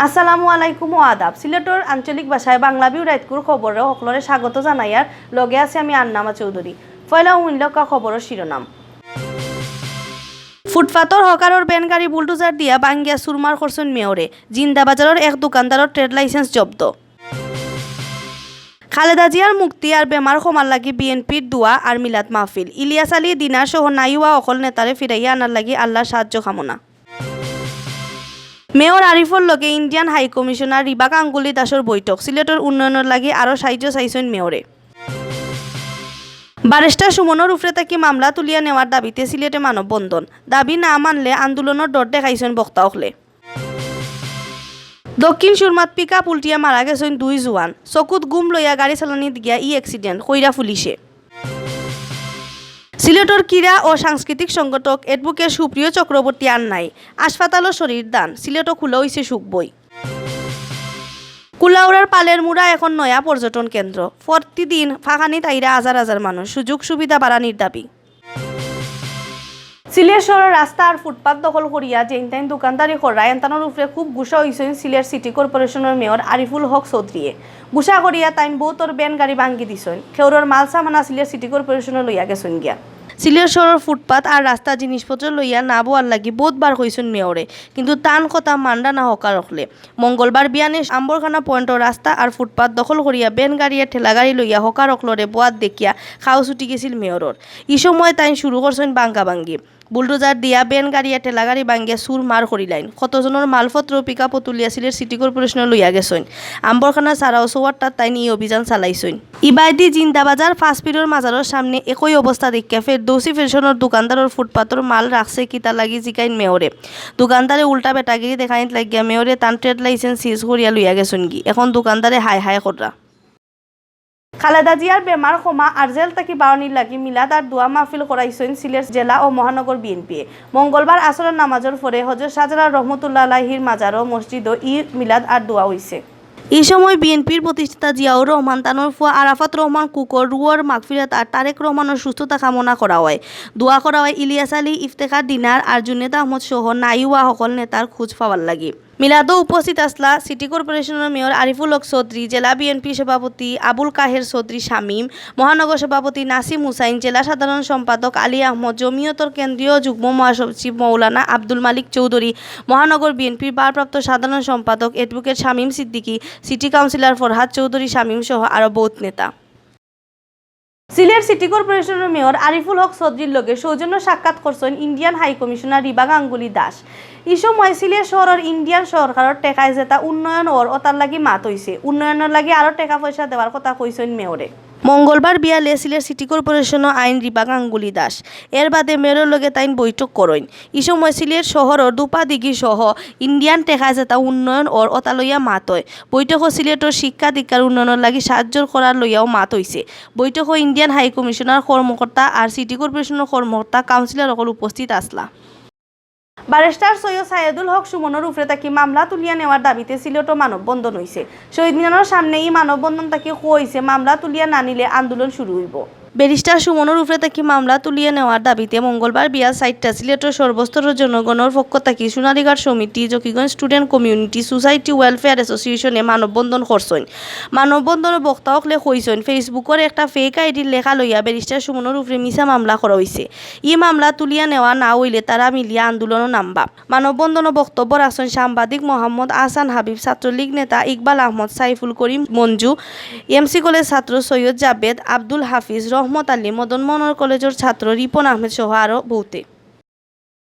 আসসালামু আলাইকুম ও আদাব। সিলেটর আঞ্চলিক ভাষায় বাংলাভিউ রাইতকুর খবরে সকলরে স্বাগত জানাইয়ার লগে আছে আমি আন্নামা চৌধুরী। ফয়লা উইনলকা খবরের শিরোনাম। ফুটপাথর হকারর ব্যান গাড়ি বুলডোজার দিয়া বাঙ্গিয়া সুরমার করছেন মেয়রে। জিন্দাবাজারের এক দোকানদারের ট্রেড লাইসেন্স জব্দ। খালেদা জিয়ার মুক্তি আর বেমার ক্ষমার লাগি বিএনপির দোয়া আর মিলাদ মাহফিল। ইলিয়াস আলী দিনার সহ নাইওয়া অকল নেতারে ফিরাইয়া আনার লাগি আল্লাহর সাহায্য কামনা। মেয়র আরিফর লগে ইন্ডিয়ান হাই কমিশনার রিবা গাঙ্গুলি দাসের বৈঠক। সিলেটের উন্নয়নের লাগি আরও সাহায্য চাইছেন মেয়রে। ব্যারিস্টার সুমনের উপরে তাকে মামলা তুলিয়া নেওয়ার দাবিতে সিলেটে মানববন্ধন। দাবি না মানলে আন্দোলনের ডর দেখাইছেন বক্তা হলে। দক্ষিণ সুরমাত পিকআপ উল্টিয়া মারা গেছেন 2 জওয়ান। চকুত গুম লইয়া গাড়ি চালানিত গিয়া অ্যাক্সিডেন্ট কইরা পুলিশে। সিলেটর ক্রীড়া ও সাংস্কৃতিক সংগঠক এডভোকেট সুপ্রিয় চক্রবর্তী আর নাই। হাসপাতালের শরীর দান। সিলেটও খুলে হইছে সুখ বই। কুলাউড়ার পালের মুড়া এখন নয়া পর্যটন কেন্দ্র। প্রতিদিন ফাঁকানি তাইরা হাজার হাজার মানুষ। সুযোগ সুবিধা বাড়ানির দাবি। সিলেট শহরের রাস্তা আর ফুটপাত দখল করিয়া যেইন দোকানদারি করা এনতানোর উপরে খুব গুসা হইছেন সিলেট সিটি কর্পোরেশনের মেয়র আরিফুল হক চৌধুরীয়ে। গুসা করিয়া তাইন বহুতর ব্যান গাড়ি ভাঙ্গি দিছেন। খেউরর মাল সামানা সিলেট সিটি কর্পোরেশনে লইয়া গেছেন গিয়া। সিলেট শহরের ফুটপাত আর রাস্তা জিনিসপত্র লইয়া না বোয়ার লাগি বহুতবার হইছেন মেয়রে, কিন্তু টান কথা মান্ডা না হকা রখলে। মঙ্গলবার বিয়ানে আম্বরখানা পয়েন্টর রাস্তা আর ফুটপাত দখল করিয়া বেন গাড়ি আর ঠেলা গাড়ি লইয়া হকা রখলরে বোয়াত দেখিয়া খাও ছুটি গেছিল মেয়রর। এই সময় তাই শুরু করছেন বাঙ্গি বুলডোজার দিয়া বেন গাড়ি আর ঠেলা গাড়ি ভাঙ্গিয়া সুর মার করিলাইন। কতজনের মালপত্র পিকআপ তুলিয়া সিলেট সিটি কর্পোরেশনে লইয়া গেছেন। আম্বরখানা ছাড়াও সোয়ারটার তাই নিয়ে অভিযান চালাইছেন। ইবাইদি জিন্দাবাজার ফাঁসপিরর মাজারের সামনে একই অবস্থা দেখিয়া ফেরদৌসি ফ্যাশনের দোকানদারের ফুটপাথর মাল রাখছে কিতা লাগি জিকাইন মেয়রে। দোকানদারে উল্টা বেটাগিরি দেখাইত লাগিয়া মেয়রে তান ট্রেড লাইসেন্স সিজ করিয়া লইয়া গেছেন গি। এখন দোকানদারে হাই হাই কররা। খালেদা জিয়ার বেমার ক্ষমা আর জেল তাকি বারণির লাগি মিলাদ আর দোয়া মাহফিল করাইছেন সিলেট জেলা ও মহানগর বিএনপি। মঙ্গলবার আসরের নামাজের পরে হযরত শাহজালাল রহমতুল্লাহ আলাইহির মাজার ও মসজিদ ও মিলাদ আর দোয়া হইছে। এই সময় বিএনপির প্রতিষ্ঠাতা জিয়াউর রহমান তানোর ফুয়া আরাফাত রহমান কুকর রুয়ার মাগফিরাত আর তারেক রহমানের সুস্থতা কামনা করা হয়। দোয়া করা হয় ইলিয়াস আলী, ইফতেখার দিনার আর জুনেদ আহমদ সহ নাইওয়া সকল নেতার খোঁজ পাওয়ার লাগি। মিলাদও উপস্থিত আসলা সিটি কর্পোরেশনের মেয়র আরিফুল হক চৌধুরী, জেলা বিএনপি সভাপতি আবুল কাহের চৌধুরী শামীম, মহানগর সভাপতি নাসিম হুসাইন, জেলা সাধারণ সম্পাদক আলী আহমদ, জমিয়তর কেন্দ্রীয় যুগ্ম মহাসচিব মৌলানা আব্দুল মালিক চৌধুরী, মহানগর বিএনপির ভারপ্রাপ্ত সাধারণ সম্পাদক advocate Shamim Siddiqui, city councillor Farhad Chowdhury Shamim সহ আরও বহুত নেতা। সিলেট সিটি কর্পোরেশনের মেয়র আরিফুল হক চৌধুরীর লগে সৌজন্য সাক্ষাৎ করছেন ইন্ডিয়ান হাই কমিশনার রিবা গাঙ্গুলি দাস। এই সময় সিলেট শহরের ইন্ডিয়ান সরকারের টেকায় যেটা উন্নয়ন ওর লাগি মাত হইছে। উন্নয়নের লাগি আরও টাকা পয়সা দেওয়ার কথা কইছেন মেয়রে। মঙ্গলবার বিয়ালে সিলেট সিটি কর্পোরেশনের আইন রিবা গাঙ্গুলি দাস। এর বাদে মেয়রের লগে তাইন বৈঠক করেন। এই সময় সিলেট শহরের দুপা দিঘি সহ ইন্ডিয়ান টেকা যেটা উন্নয়ন ওর ওতা লইয়া মাত হয়। বৈঠকও সিলেটের শিক্ষা দীক্ষার উন্নয়নের লাগি সাহায্য করার লইয়াও মাত হইছে। বৈঠকও ইন্ডিয়ান হাই কমিশনার কর্মকর্তা আর সিটি কর্পোরেশনের কর্মকর্তা কাউন্সিলর সকল উপস্থিত আসলা। ব্যারিস্টার সৈয়দ সাইদুল হক সুমনের উপরে তাকে মামলা তুলিয়া নেওয়ার দাবিতে সিলেটও মানববন্ধন হয়েছে। শহীদ মিনারের সামনে এই মানববন্ধন তাকে হয়েছে মামলা তুলিয়া না নিলে আন্দোলন শুরু হইব। ব্যারিস্টার সুমনের উপরে তাকে মামলা তুলিয়ে নেওয়ার দাবিতে মঙ্গলবার বিয়াল সাইটটা সিলেটের সর্বস্তরের জনগণের পক্ষ থেকে সোনালীঘাট সমিতি, Zakiganj student community society welfare অ্যাসোসিয়েশনে মানববন্ধন করছেন। মানববন্ধনের বক্তা হকলে কইছেন ফেসবুকের একটা ফেক আইডির লেখা লইয়া ব্যারিস্টার সুমনের উপরে মিছা মামলা করা হয়েছে। এই মামলা তুলিয়া নেওয়া না হইলে তারা মিলিয়া আন্দোলনও নামবা। মানববন্ধনের বক্তব্য রাখছেন সাংবাদিক মোহাম্মদ আহসান হাবিব, ছাত্রলীগ নেতা ইকবাল আহমদ, সাইফুল করিম মঞ্জু, এমসি কলেজ ছাত্র সৈয়দ জাবেদ, আব্দুল হাফিজ, রহমত আলী, মদন মোহন কলেজের ছাত্র রিপন আহমেদ সহ আরও বহুতে।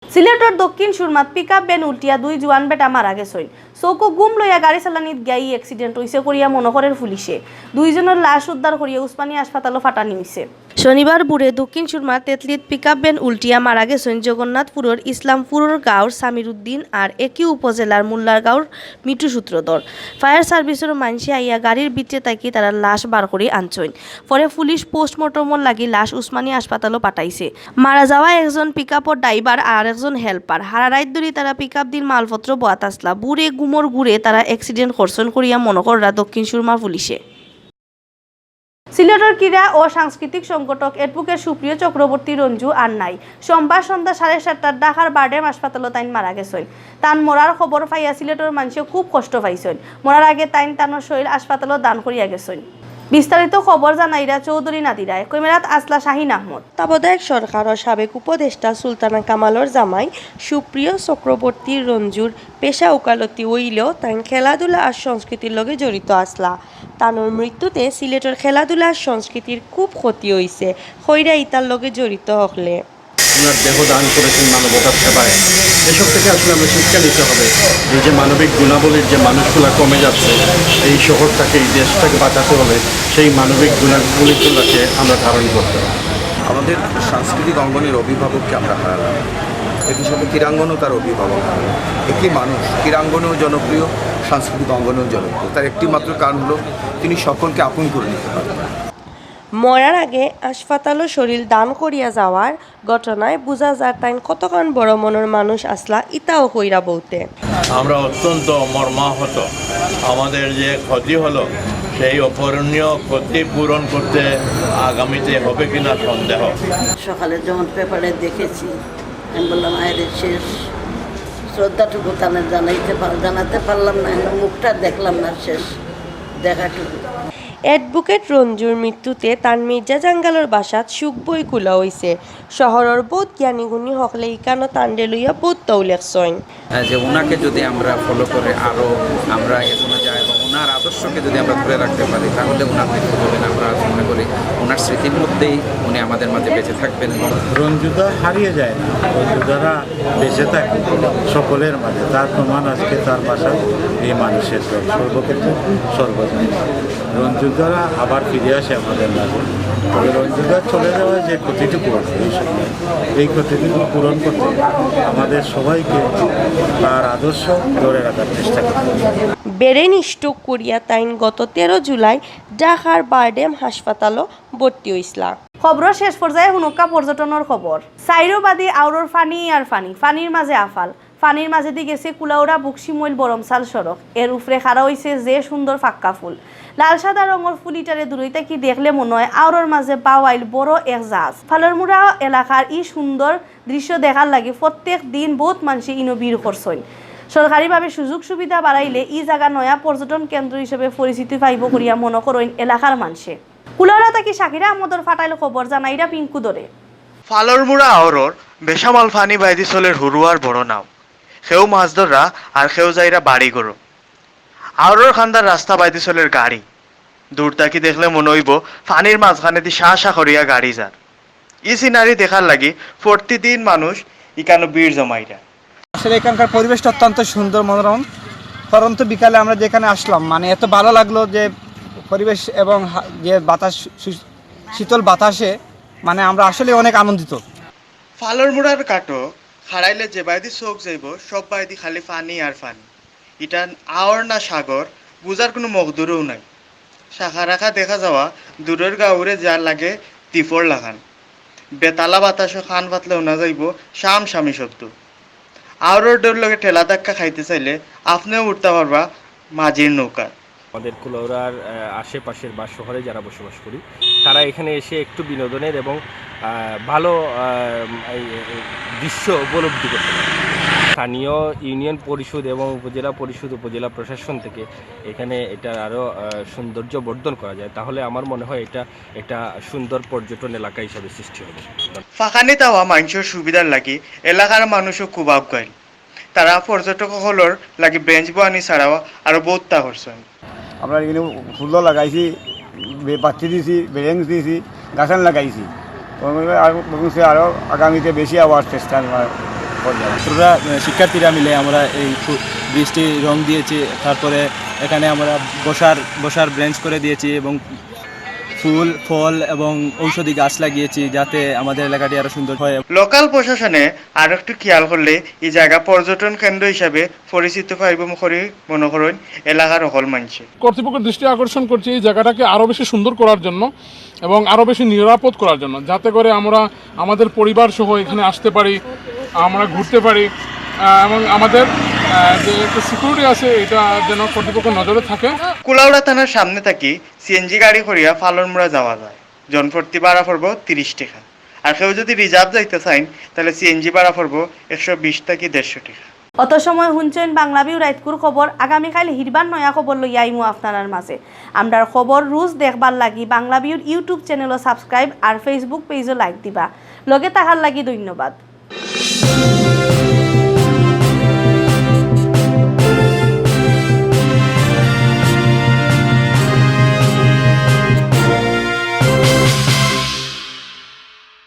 সিলেটের দক্ষিণ সুরমাত পিকআপ ভ্যান উল্টিয়া 2 জওয়ান বেটা মারা গেছেন। চৌকো গুম লইয়া গাড়ি চালানিত গিয়া অ্যাক্সিডেন্ট হইছে করিয়া মনোহরের পুলিশে। 2 জনের লাশ উদ্ধার করিয়া উসমানী হাসপাতালে ফাটানি হইছে। শনিবার বুড়ে দক্ষিণ সুরমার তেতলিত পিকআপ ভ্যান উল্টিয়া মারা গেছেন জগন্নাথপুরের ইসলামপুরের গাঁওর সামির উদ্দিন আর একই উপজেলার মোল্লার গাঁওর মিটু সূত্রধর। ফায়ার সার্ভিসের মানসি আইয়া গাড়ির ভিতরে তাকি তারা লাশ বার করে আনছেন। পরে পুলিশ পোস্টমর্টমর লাগি লাশ উসমানী হাসপাতালে পাঠাইছে। মারা যাওয়া একজন পিকআপর ড্রাইভার আর একজন হেল্পার। হারা রাত ধরে তারা পিকআপ দিন মালপত্র বোয়াত আসলা। বুড়ে গুমর গুড়ে তারা অ্যাক্সিডেন্ট করছেন করিয়া মনোহররা দক্ষিণ সুরমা পুলিশে। সিলেটের ক্রীড়া ও সাংস্কৃতিক সংগঠক অ্যাডভোকেট সুপ্রিয় চক্রবর্তী রঞ্জু আর নাই সোমবার সন্ধ্যা 7:30 ঢাকার বারডেম হাসপাতালত তাইন মারা গেছেন। তান মরার খবর পাইয়া সিলেটের মানুষে খুব কষ্ট পাইছেন। মরার আগে তানোর শরীর হাসপাতালত দান করিয়া গেছেন। বিস্তারিত খবর জানাইরা চৌধুরী নাদিরায়, ক্যামেরাত আসলা শাহিন আহমদ। তত্ত্বাবধায়ক সরকার ও সাবেক উপদেষ্টা সুলতানা কামালর জামাই সুপ্রিয় চক্রবর্তী রঞ্জুর পেশা উকালতি হইলেও তাই খেলাধুলা আর সংস্কৃতির লগে জড়িত আসলা। তানোর মৃত্যুতে সিলেটের খেলাধুলা আর সংস্কৃতির খুব ক্ষতি হয়েছে। হইরা ইতার লগে জড়িত হলে ওনার দেহ দান করেছেন মানবতার সেবায়। এসব থেকে আসলে আমরা শিক্ষা নিতে হবে। এই যে মানবিক গুণাবলীর যে মানুষগুলো কমে যাচ্ছে, এই শহরটাকে এই দেশটাকে বাঁচাতে হলে সেই মানবিক গুণাবলীগুলোকে আমরা ধারণ করতে হবে। আমাদের সাংস্কৃতিক অঙ্গনের অভিভাবককে আমরা হারালাম, একই সাথে ক্রীড়াঙ্গনও তার অভিভাবক হারালাম। একই মানুষ ক্রীড়াঙ্গনেও জনপ্রিয়, সাংস্কৃতিক অঙ্গনেও জনপ্রিয়। তার একটি মাত্র কারণ হলো তিনি সকলকে আপন করে নিতে পারতেন। মরার আগে হাসপাতালও শরীর দান করিয়া যাওয়ার ঘটনায় বোঝা যায় তাই কতক্ষণ বড় মনের মানুষ আসলা ইতাও কইরা বলতে। আমরা অত্যন্ত মর্মাহত। আমাদের যে ক্ষতি হলো সেই অপূরণীয় ক্ষতি পূরণ করতে আগামীতে হবে কিনা সন্দেহ। সকালে যখন পেপারে দেখেছি আমি বললাম আয়ের শেষ শ্রদ্ধাটুকু তাদের জানাতে পারলাম না, মুখটা দেখলাম না, শেষ দেখাটুকু। অ্যাডভোকেট রঞ্জুর মৃত্যুতে তার মির্জা জাঙ্গালোর বাসাত সুখ বই খোলা হয়েছে। শহরের বহুত জ্ঞানীগুণী হকলে ইকানো তান্ডে লইয়া বহুত তৌলেকছইন যে ওনাকে যদি আমরা ফলো করে আরও আমরা এগোনো যাই এবং ওনার আদর্শকে যদি আমরা ধরে রাখতে পারি তাহলে ওনার মৃত্যু হবে না। আমরা মনে করি ওনার স্মৃতির মধ্যেই উনি আমাদের মাঝে বেঁচে থাকবেন। রঞ্জুদা হারিয়ে যায় না, রঞ্জুদারা বেঁচে থাকে সকলের মাঝে। তার প্রমাণ আজকে তার বাসা এই মানুষের সর্বক্ষেত্রে সর্বজন। রঞ্জুদারা আবার ফিরে আসে আমাদের মাঝে। তবে রঞ্জুদা চলে যাওয়ার যে ক্ষতিটুকু আছে এই সময়, এই ক্ষতিটুকু পূরণ করতে আমাদের সবাইকে তার আদর্শ ধরে রাখার চেষ্টা করতে হবে। বেরেন স্ট্রোক করিয়া তাইন গত 13 জুলাই ঢাকার বারডেম হাসপাতালও ভর্তি হইসলা। খবর শেষ পর্যায়ে হুনকা পর্যটনের খবর। সাইরোবাদী আউরোর ফানি আর ফানির মাঝে আফাল। ফানির মাঝে দিয়ে গেছে কুলাউড়া বুকসিমইল বরমসাল সড়ক। এর উপরে খাড়া হয়েছে যে সুন্দর ফাক্কা ফুল। লাল সাদা রঙের ফুল ইটারে দূরইতে কি দেখলে মনে হয় আউরোর মাঝে পাওয়াইল বড় এক জাহাজ। ফালরমুড়া এলাকার ই সুন্দর দৃশ্য দেখার লাগে প্রত্যেক দিন বহুত মানুষ ইনো ভিড় করছেন। সরকারিভাবে সুযোগ সুবিধা বাড়াইলে ই জায়গা নয়া পর্যটন কেন্দ্র হিসেবে পরিচিতি পাইব করিয়া মনে করেন এলাকার মানুষে। কুলাউড়া থাকি শাকিরা আহমদর ফাটাইল খবর জানাইরা পিঙ্কু দরে। ফালরমুড়া আওরর বেসামাল ফানি বাইদি চলের হুরুয়ার বড় নাও। সেও মাছ ধরা আর সেও যাইরা বাড়ি গরো। আওরর খান্দার রাস্তা বাইদি চলের গাড়ি। দূর তাকি দেখলে মনে হইব ফানির মাঝখানে দি শাহ করিয়া গাড়ি যার। ই সিনারি দেখার লাগি প্রতিদিন মানুষ ইকানো ভিড় জমাইরা। আসলে এখানকার পরিবেশটা অত্যন্ত সুন্দর মনোরম। পরন্ত বিকালে আমরা যেখানে আসলাম মানে এত ভালো লাগলো যে পরিবেশ এবং যে বাতাস, শীতল বাতাসে মানে আমরা আসলে অনেক আনন্দিত। ফালরমুড়ার কাটো হারাইলে যে বাইদি চোখ যাইব সব বাইদি খালি ফানি আর ফানি। এটা আওর না সাগর বুঝার কোনো মগদুরও নাই। শাখা রাখা দেখা যাওয়া দূরের গাউরে যার লাগে তিফর লাগান। বেতালা বাতাসও খান পাতলেও না যাইব শাম শামি শব্দ। আওরোর ডোর লগে ঠেলা ধাক্কা খাইতে চাইলে আপনিও উঠতে পারবা মাঝির নৌকা। আমাদের কুলাউড়ার আশেপাশের বা শহরে যারা বসবাস করি তারা এখানে এসে একটু বিনোদনের এবং ভালো দৃশ্য উপলব্ধি করতে পারে। স্থানীয় ইউনিয়ন পরিষদ এবং উপজেলা পরিষদ, উপজেলা প্রশাসন থেকে এখানে এটা আরও সৌন্দর্য বর্ধন করা যায় তাহলে আমার মনে হয় এটা একটা সুন্দর পর্যটন এলাকা হিসাবে সৃষ্টি হবে। ফাঁকানি তাওয়া মানুষের সুবিধার লাগি এলাকার মানুষও খুব আগ্রহী। তারা পর্যটকসকলের লাগি বেঞ্চ বানি ছাড়াও আরও বহুত তা করছেন। আমরা এখানে ফুল লাগাইছি, বাতি দিয়েছি, বেরেঞ্জ দিয়েছি, গাছান লাগাইছি। আরও আগামীতে বেশি আবার চেষ্টা পুরা শিক্ষার্থীরা মিলে আমরা এই ব্রিজটি রং দিয়েছি। তারপরে এখানে আমরা বসার বেঞ্চ করে দিয়েছি এবং ফুল ফল এবং ঔষধি গাছ লাগিয়েছি যাতে আমাদের এলাকাটি আরো সুন্দর হয়। লোকাল প্রশাসনে আর একটু খেয়াল করলে এই জায়গা পর্যটন কেন্দ্র হিসাবে পরিচিত পাইব করে মনে করেন এলাকার সকল মানুষ। কর্তৃপক্ষের দৃষ্টি আকর্ষণ করছি এই জায়গাটাকে আরো বেশি সুন্দর করার জন্য এবং আরো বেশি নিরাপদ করার জন্য, যাতে করে আমরা আমাদের পরিবার সহ এখানে আসতে পারি, আমরা ঘুরতে পারি এবং আমাদের যে একটা সিকিউরিটি আছে এটা যেন কর্তৃপক্ষ নজরে থাকে। কুলাউড়া থানার সামনে থাকি সিএনজি গাড়ি করিয়া ফালনমুড়া যাওয়া যায়। জনপ্রতি ভাড়া পড়ব 30 টাকা। আর কেউ যদি রিজার্ভ যাইতে চাইন তাহলে সিএনজি ভাড়া পড়ব 120 থেকে 150 টাকা। অত সময় শুনছেন বাংলাভিউ রাইতকুর খবর। আগামীকাল হিরবান নয়া খবর লইয়া আইমু আপনার মাঝে। আমরার খবর রোজ দেখবার লাগি বাংলাভিউর ইউটিউব চ্যানেলও সাবস্ক্রাইব আর ফেসবুক পেজও লাইক দিবা। লগে থাকার লাগি ধন্যবাদ।